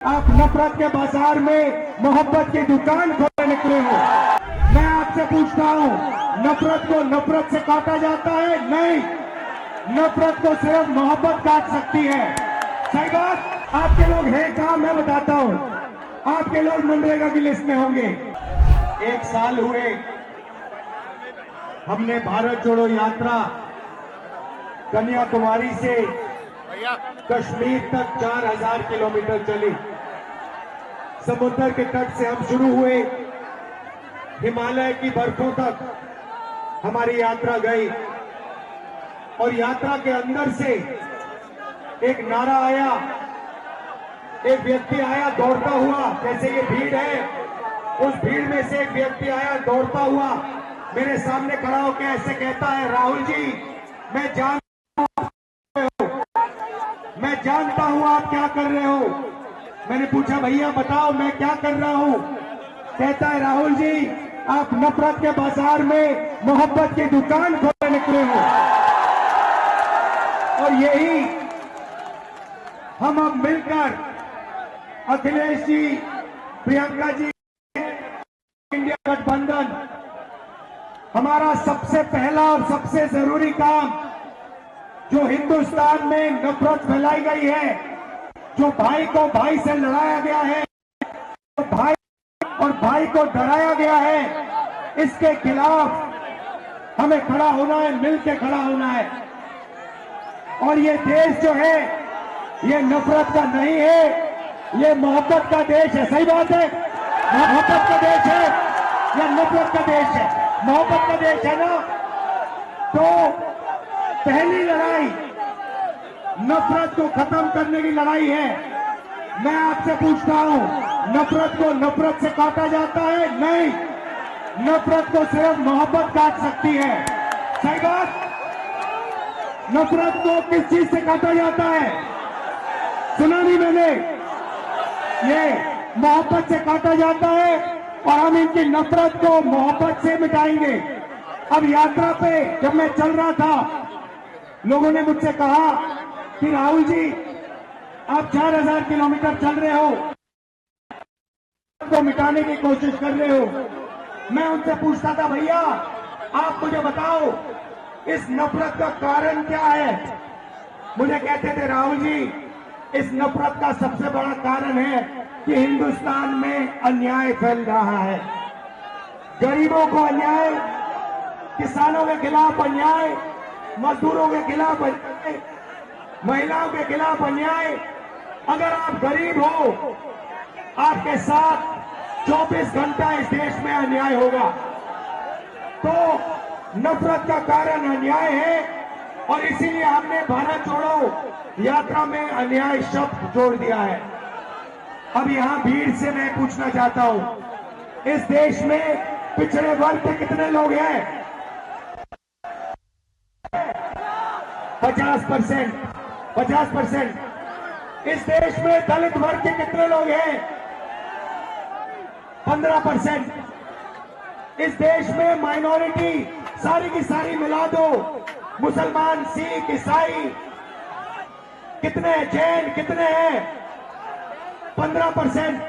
आप नफरत के बाजार में मोहब्बत की दुकान खोलने निकले हो। मैं आपसे पूछता हूं, नफरत को नफरत से काटा जाता है? नहीं, नफरत को सिर्फ मोहब्बत काट सकती है। सही बात। आपके लोग हैं कहां, मैं बताता हूं। आपके लोग मनरेगा की लिस्ट में होंगे। 1 साल हुए हमने भारत जोड़ो यात्रा कन्याकुमारी से कश्मीर तक 4000 किलोमीटर चली। समुद्र के तट से हम शुरू हुए, हिमालय की बर्फों तक हमारी यात्रा गई और यात्रा के अंदर से एक नारा आया, एक व्यक्ति आया दौड़ता हुआ, जैसे ये भीड़ है, उस भीड़ में से एक व्यक्ति आया दौड़ता हुआ, मेरे सामने खड़ा होकर ऐसे कहता है, राहुल जी मैं जानता हूं आप क्या कर रहे हो। मैंने पूछा भैया बताओ मैं क्या कर रहा हूं। कहता है राहुल जी आप नफरत के बाजार में मोहब्बत की दुकान खोलने निकले हो। और यही हम अब मिलकर अखिलेश जी, प्रियंका जी, इंडिया गठबंधन, हमारा सबसे पहला और सबसे जरूरी काम, जो हिंदुस्तान में नफरत फैलाई गई है, जो भाई को भाई से लड़ाया गया है, जो भाई और भाई को डराया गया है, इसके खिलाफ हमें खड़ा होना है, मिलकर खड़ा होना है। और ये देश जो है ये नफरत का नहीं है, ये मोहब्बत का देश है। सही बात है, मोहब्बत का देश है या नफरत का देश है? मोहब्बत का देश है ना। तो पहली लड़ाई नफरत को खत्म करने की लड़ाई है। मैं आपसे पूछता हूं, नफरत को नफरत से काटा जाता है? नहीं, नफरत को सिर्फ मोहब्बत काट सकती है। सही बात। नफरत को किस चीज से काटा जाता है? सुना नहीं मैंने? ये मोहब्बत से काटा जाता है और हम इनकी नफरत को मोहब्बत से मिटाएंगे। अब यात्रा पे जब मैं चल रहा था, लोगों ने मुझसे कहा कि राहुल जी आप 4000 किलोमीटर चल रहे हो, को मिटाने की कोशिश कर रहे हो। मैं उनसे पूछता था भैया आप मुझे बताओ इस नफरत का कारण क्या है? मुझे कहते थे राहुल जी इस नफरत का सबसे बड़ा कारण है कि हिंदुस्तान में अन्याय फैल रहा है। गरीबों को अन्याय, किसानों के खिलाफ अन्याय, मजदूरों के खिलाफ अन्याय, महिलाओं के खिलाफ अन्याय। अगर आप गरीब हो, आपके साथ 24 घंटा इस देश में अन्याय होगा। तो नफरत का कारण अन्याय है और इसीलिए हमने भारत जोड़ो यात्रा में अन्याय शब्द जोड़ दिया है। अब यहां भीड़ से मैं पूछना चाहता हूं, इस देश में पिछड़े वर्ग के कितने लोग हैं? 50%। इस देश में दलित वर्ग के कितने लोग हैं? 15%। इस देश में माइनॉरिटी सारी की सारी मिला दो, मुसलमान, सिख, ईसाई कितने, जैन कितने हैं? 15%।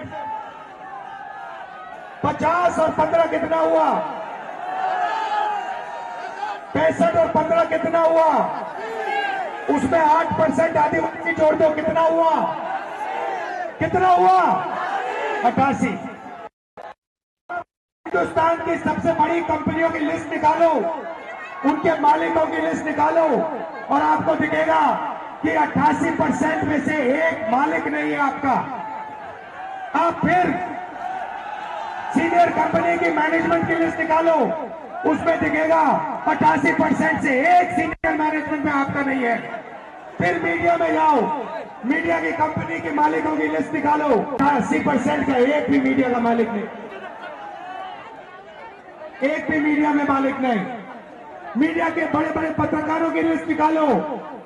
50 और 15 कितना हुआ? 65 और 15 कितना हुआ? उसमें 8% आदिवासी जोड़ दो, कितना हुआ? कितना हुआ? 88। हिंदुस्तान की सबसे बड़ी कंपनियों की लिस्ट निकालो, उनके मालिकों की लिस्ट निकालो और आपको दिखेगा कि 88% में से एक मालिक नहीं है आपका। आप फिर सीनियर कंपनी की मैनेजमेंट की लिस्ट निकालो, उसमें दिखेगा 88% से एक सीनियर मैनेजमेंट में आपका नहीं है। फिर मीडिया में जाओ, मीडिया की कंपनी के मालिकों की लिस्ट निकालो, 80% का एक भी मीडिया का मालिक नहीं, एक भी मीडिया में मालिक नहीं। मीडिया के बड़े बड़े पत्रकारों की लिस्ट निकालो,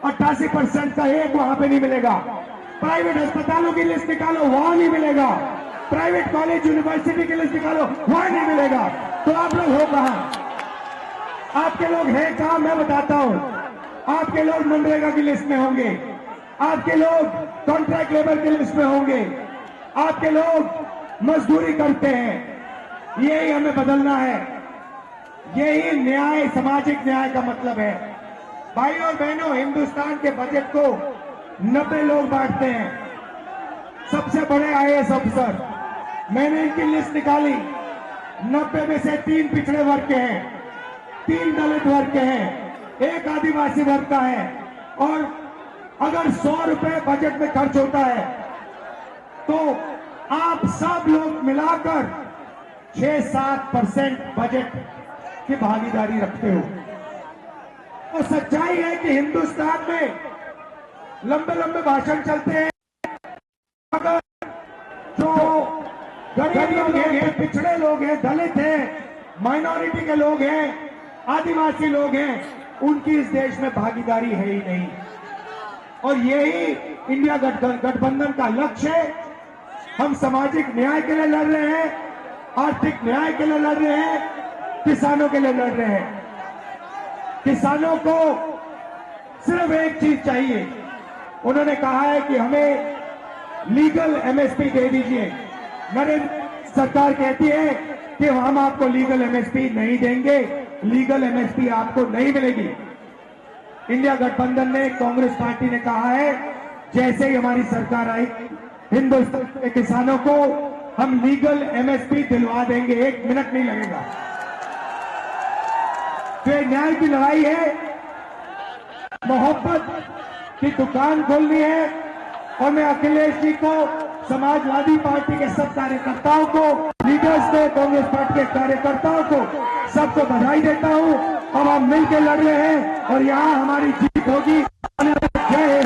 88% का एक वहां पे नहीं मिलेगा। प्राइवेट अस्पतालों की लिस्ट निकालो, वहां नहीं मिलेगा। प्राइवेट कॉलेज यूनिवर्सिटी की लिस्ट निकालो, वहां नहीं मिलेगा। तो आप लोग हो कहां? आपके लोग हैं कहां, मैं बताता हूं। आपके लोग मनरेगा की लिस्ट में होंगे, आपके लोग कॉन्ट्रैक्ट लेबर की लिस्ट में होंगे, आपके लोग मजदूरी करते हैं, यही हमें बदलना है। यही न्याय, सामाजिक न्याय का मतलब है। भाई और बहनों, हिंदुस्तान के बजट को 90 लोग बांटते हैं, सबसे बड़े आईएएस अफसर। मैंने इनकी लिस्ट निकाली, 90 में से 3 पिछड़े वर्ग के हैं, 3 दलित वर्ग के हैं, 1 आदिवासी वर्ग का है। और अगर 100 रुपए बजट में खर्च होता है तो आप सब लोग मिलाकर 6-7% बजट की भागीदारी रखते हो। तो सच्चाई है कि हिंदुस्तान में लंबे लंबे भाषण चलते हैं, मगर जो गरीब लोग हैं, पिछड़े लोग हैं, दलित हैं, माइनॉरिटी के लोग हैं, आदिवासी लोग हैं, उनकी इस देश में भागीदारी है ही नहीं। और यही इंडिया गठबंधन का लक्ष्य है। हम सामाजिक न्याय के लिए लड़ रहे हैं, आर्थिक न्याय के लिए लड़ रहे हैं, किसानों के लिए लड़ रहे हैं। किसानों को सिर्फ एक चीज चाहिए, उन्होंने कहा है कि हमें लीगल एमएसपी दे दीजिए। नरेंद्र सरकार कहती है कि हम आपको लीगल एमएसपी नहीं देंगे, लीगल एमएसपी आपको नहीं मिलेगी। इंडिया गठबंधन ने, कांग्रेस पार्टी ने कहा है जैसे ही हमारी सरकार आई, हिंदुस्तान के किसानों को हम लीगल एमएसपी दिलवा देंगे, 1 मिनट नहीं लगेगा। तो ये न्याय की लड़ाई है, मोहब्बत की दुकान खोलनी है। और मैं अखिलेश जी को, समाजवादी पार्टी के सब कार्यकर्ताओं को, लीडर्स को, कांग्रेस पार्टी के कार्यकर्ताओं को, सबको बधाई देता हूं। अब हम मिलकर लड़ रहे हैं और यहां हमारी जीत होगी। जय हिंद।